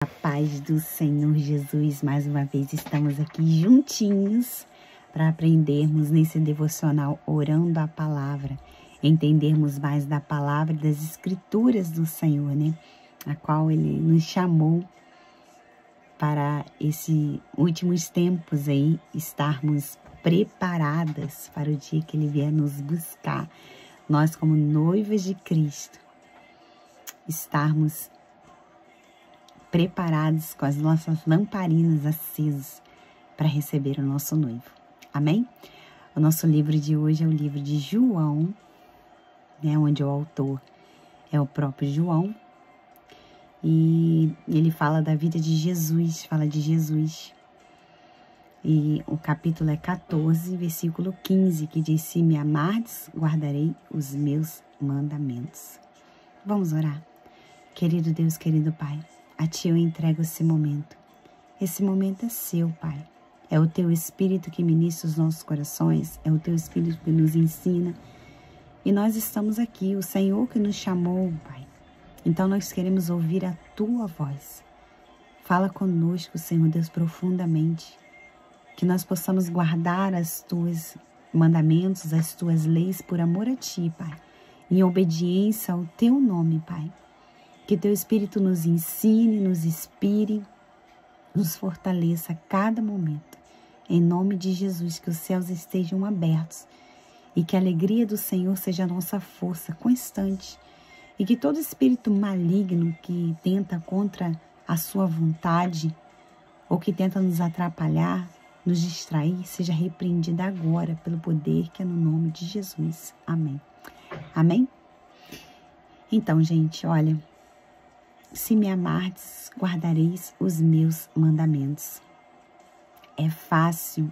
A paz do Senhor Jesus, mais uma vez estamos aqui juntinhos para aprendermos nesse devocional orando a palavra, entendermos mais da palavra e das escrituras do Senhor, né? A qual Ele nos chamou para esses últimos tempos aí, estarmos preparadas para o dia que Ele vier nos buscar. Nós como noivas de Cristo, estarmos preparados com as nossas lamparinas acesas para receber o nosso noivo. Amém? O nosso livro de hoje é o livro de João, né, onde o autor é o próprio João. E ele fala da vida de Jesus, fala de Jesus. E o capítulo é 14, versículo 15, que diz: se me amardes, guardarei os meus mandamentos. Vamos orar. Querido Deus, querido Pai, a Ti eu entrego esse momento. Esse momento é seu, Pai. É o Teu Espírito que ministra os nossos corações, é o Teu Espírito que nos ensina. E nós estamos aqui, o Senhor que nos chamou, Pai. Então nós queremos ouvir a Tua voz. Fala conosco, Senhor Deus, profundamente. Que nós possamos guardar as Tuas mandamentos, as Tuas leis por amor a Ti, Pai. Em obediência ao Teu nome, Pai. Que Teu Espírito nos ensine, nos inspire, nos fortaleça a cada momento. Em nome de Jesus, que os céus estejam abertos e que a alegria do Senhor seja a nossa força constante. E que todo espírito maligno que tenta contra a sua vontade ou que tenta nos atrapalhar, nos distrair, seja repreendido agora pelo poder que é no nome de Jesus. Amém. Amém? Então, gente, olha... se me amardes, guardareis os meus mandamentos. É fácil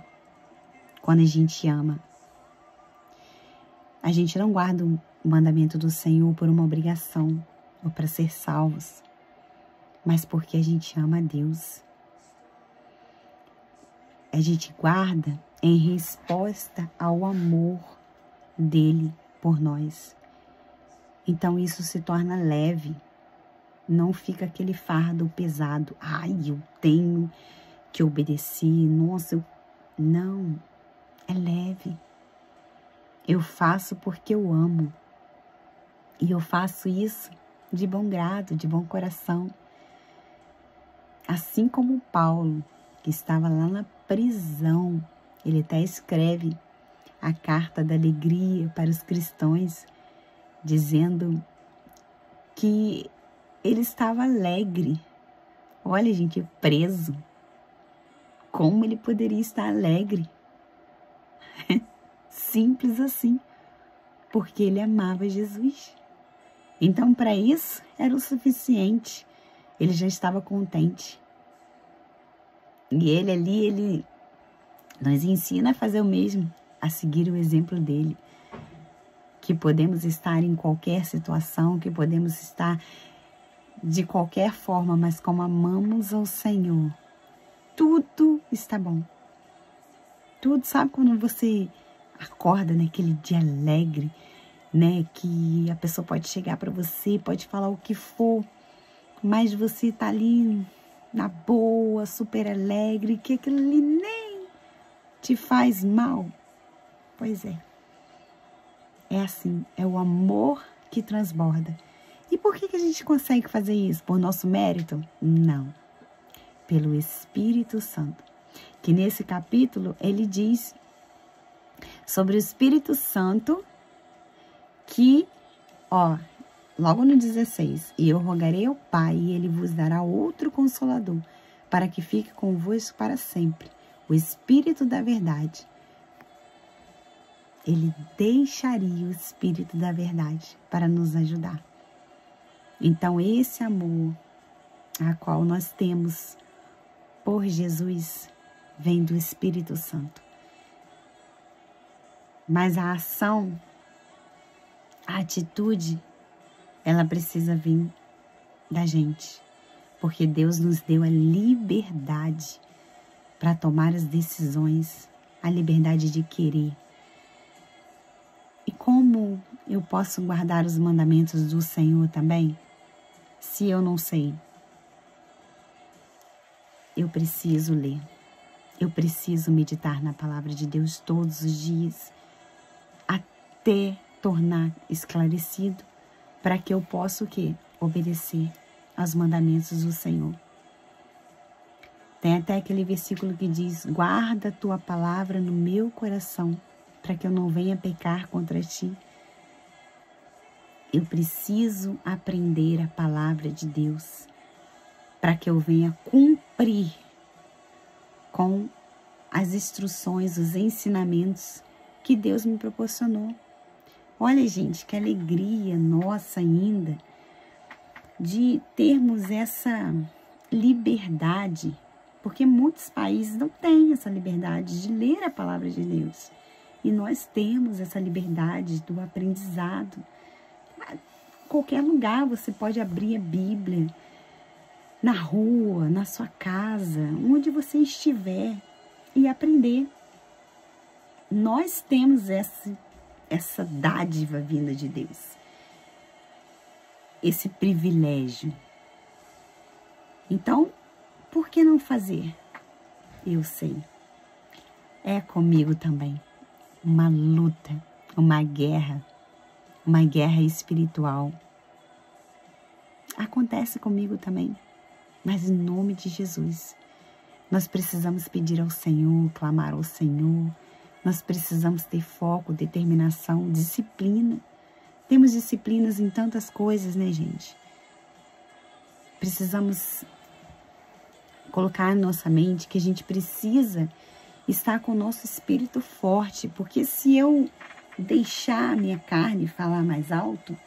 quando a gente ama. A gente não guarda o mandamento do Senhor por uma obrigação ou para ser salvos, mas porque a gente ama a Deus. A gente guarda em resposta ao amor dele por nós. Então isso se torna leve. Não fica aquele fardo pesado. Ai, eu tenho que obedecer. Nossa, não. É leve. Eu faço porque eu amo. E eu faço isso de bom grado, de bom coração. Assim como Paulo, que estava lá na prisão, ele até escreve a carta da alegria para os cristãos, dizendo que ele estava alegre. Olha, gente, preso. Como ele poderia estar alegre? Simples assim. Porque ele amava Jesus. Então, para isso, era o suficiente. Ele já estava contente. E ele ali, ele nos ensina a fazer o mesmo, a seguir o exemplo dele. Que podemos estar em qualquer situação, que podemos estar de qualquer forma, mas como amamos ao Senhor, tudo está bom. Tudo, sabe quando você acorda naquele dia alegre, né? Que a pessoa pode chegar para você, pode falar o que for, mas você tá ali na boa, super alegre, que aquilo ali nem te faz mal. Pois é. É assim, é o amor que transborda. E por que a gente consegue fazer isso? Por nosso mérito? Não. Pelo Espírito Santo. Que nesse capítulo ele diz sobre o Espírito Santo que, ó, logo no 16, e eu rogarei ao Pai e ele vos dará outro Consolador para que fique convosco para sempre. O Espírito da verdade. Ele deixaria o Espírito da verdade para nos ajudar. Então, esse amor a qual nós temos por Jesus vem do Espírito Santo. Mas a ação, a atitude, ela precisa vir da gente. Porque Deus nos deu a liberdade para tomar as decisões, a liberdade de querer. E como eu posso guardar os mandamentos do Senhor também? Se eu não sei. eu preciso ler. Eu preciso meditar na palavra de Deus todos os dias, até tornar esclarecido, para que eu possa o quê? Obedecer aos mandamentos do Senhor. Tem até aquele versículo que diz: guarda a tua palavra no meu coração, para que eu não venha pecar contra ti. Eu preciso aprender a palavra de Deus, para que eu venha cumprir com as instruções, os ensinamentos que Deus me proporcionou. Olha, gente, que alegria nossa ainda de termos essa liberdade, porque muitos países não têm essa liberdade de ler a palavra de Deus. E nós temos essa liberdade do aprendizado. Em qualquer lugar você pode abrir a Bíblia, na rua, na sua casa, onde você estiver, e aprender. Nós temos essa dádiva vinda de Deus, esse privilégio. Então, por que não fazer? Eu sei. É comigo também uma luta, uma guerra espiritual. Acontece comigo também, mas em nome de Jesus, nós precisamos pedir ao Senhor, clamar ao Senhor. Nós precisamos ter foco, determinação, disciplina. Temos disciplinas em tantas coisas, né, gente? Precisamos colocar na nossa mente que a gente precisa estar com o nosso espírito forte, porque se eu deixar a minha carne falar mais alto,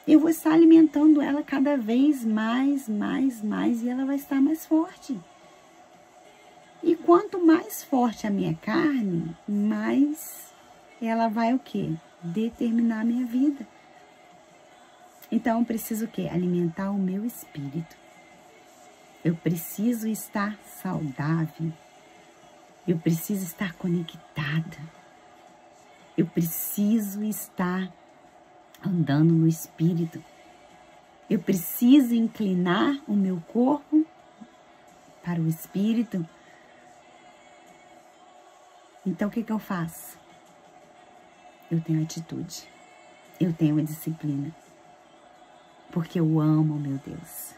eu vou estar alimentando ela cada vez mais, e ela vai estar mais forte. E quanto mais forte a minha carne, mais ela vai o quê? Determinar a minha vida. Então eu preciso o quê? Alimentar o meu espírito. Eu preciso estar saudável. Eu preciso estar conectada. Eu preciso estar andando no espírito. Eu preciso inclinar o meu corpo para o espírito. Então, o que eu faço? Eu tenho atitude. Eu tenho a disciplina. Porque eu amo, meu Deus.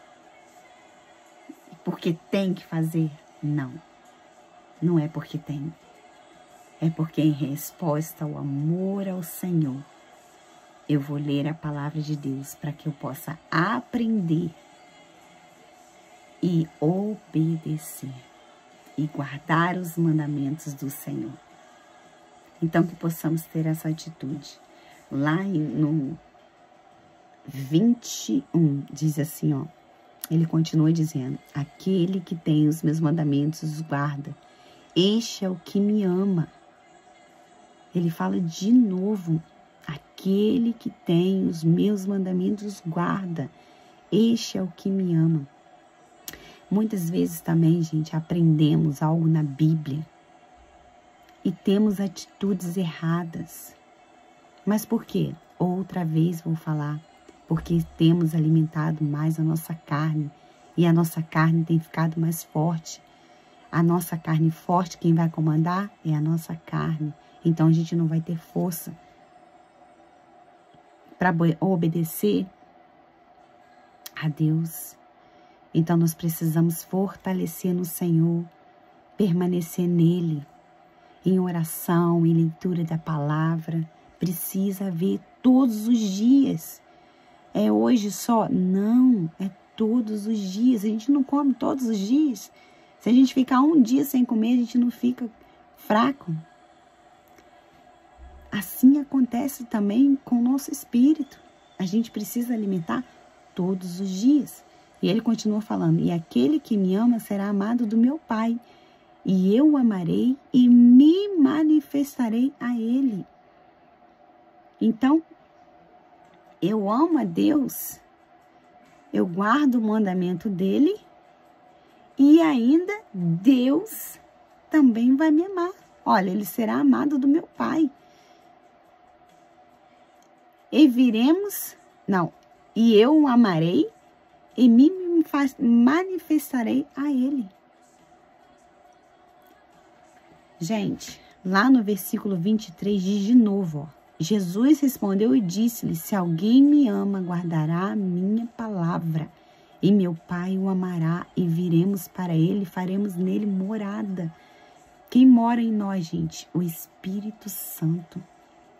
Porque tem que fazer? Não. Não é porque tem. É porque em resposta ao amor ao Senhor, eu vou ler a palavra de Deus para que eu possa aprender e obedecer e guardar os mandamentos do Senhor. Então, que possamos ter essa atitude. Lá no 21, diz assim, ó. Ele continua dizendo: aquele que tem os meus mandamentos os guarda. Este é o que me ama. Ele fala de novo: aquele que tem os meus mandamentos guarda. Este é o que me ama. Muitas vezes também, gente, aprendemos algo na Bíblia e temos atitudes erradas. Mas por quê? Outra vez vou falar. Porque temos alimentado mais a nossa carne e a nossa carne tem ficado mais forte. A nossa carne forte, quem vai comandar é a nossa carne. Então a gente não vai ter força para obedecer a Deus. Então nós precisamos fortalecer no Senhor, permanecer nele, em oração, em leitura da palavra. Precisa ver todos os dias. É hoje só? Não, é todos os dias. A gente não come todos os dias. Se a gente ficar um dia sem comer, a gente não fica fraco. Assim acontece também com o nosso espírito. A gente precisa alimentar todos os dias. E ele continua falando: e aquele que me ama será amado do meu Pai, e eu o amarei e me manifestarei a ele. Então, eu amo a Deus, eu guardo o mandamento dele e ainda Deus também vai me amar. Olha, ele será amado do meu Pai. E eu o amarei e me manifestarei a ele. Gente, lá no versículo 23 diz de novo, ó. Jesus respondeu e disse-lhe, se alguém me ama, guardará a minha palavra, e meu Pai o amará, e viremos para ele, e faremos nele morada. Quem mora em nós, gente? O Espírito Santo.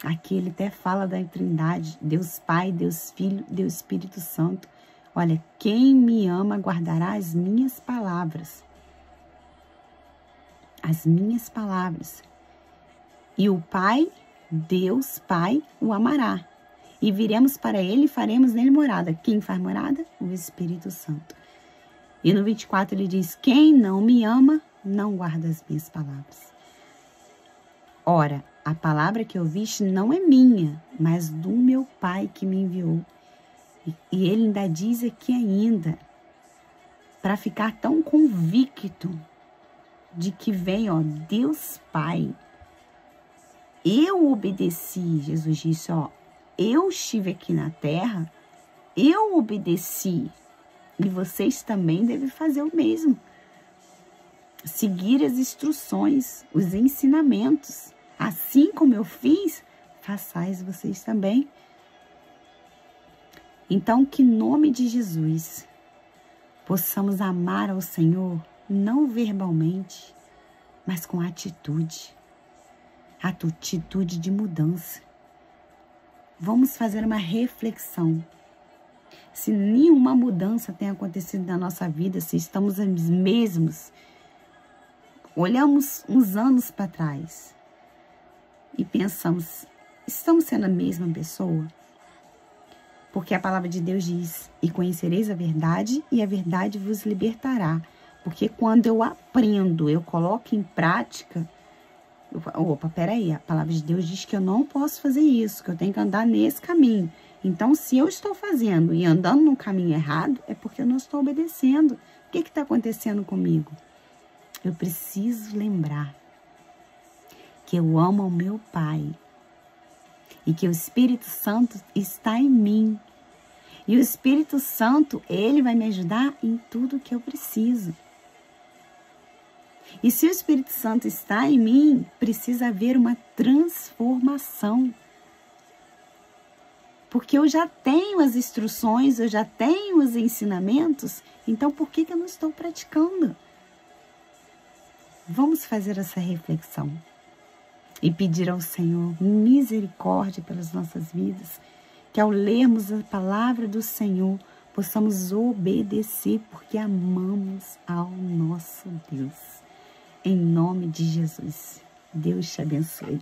Aqui ele até fala da Trindade, Deus Pai, Deus Filho, Deus Espírito Santo. Olha, quem me ama, guardará as minhas palavras. As minhas palavras. E o Pai, Deus Pai, o amará. E viremos para ele e faremos nele morada. Quem faz morada? O Espírito Santo. E no 24 ele diz, quem não me ama, não guarda as minhas palavras. Ora, a palavra que ouviste não é minha, mas do meu Pai que me enviou. E ele ainda diz aqui ainda, para ficar tão convicto de que vem, ó, Deus Pai. Eu obedeci, Jesus disse, ó, eu estive aqui na terra, eu obedeci, e vocês também devem fazer o mesmo. Seguir as instruções, os ensinamentos, assim como eu fiz, façais vocês também. Então, que em nome de Jesus, possamos amar ao Senhor, não verbalmente, mas com atitude. Atitude de mudança. Vamos fazer uma reflexão. Se nenhuma mudança tem acontecido na nossa vida, se estamos os mesmos, olhamos uns anos para trás e pensamos, estamos sendo a mesma pessoa? Porque a palavra de Deus diz, e conhecereis a verdade, e a verdade vos libertará. Porque quando eu aprendo, eu coloco em prática, opa, peraí, a palavra de Deus diz que eu não posso fazer isso, que eu tenho que andar nesse caminho. Então, se eu estou fazendo e andando no caminho errado, é porque eu não estou obedecendo. O que está acontecendo comigo? Eu preciso lembrar que eu amo ao meu Pai e que o Espírito Santo está em mim. E o Espírito Santo, ele vai me ajudar em tudo que eu preciso. E se o Espírito Santo está em mim, precisa haver uma transformação. Porque eu já tenho as instruções, eu já tenho os ensinamentos, então por que eu não estou praticando? Vamos fazer essa reflexão e pedir ao Senhor misericórdia pelas nossas vidas, que ao lermos a palavra do Senhor, possamos obedecer, porque amamos ao nosso Deus. Em nome de Jesus, Deus te abençoe.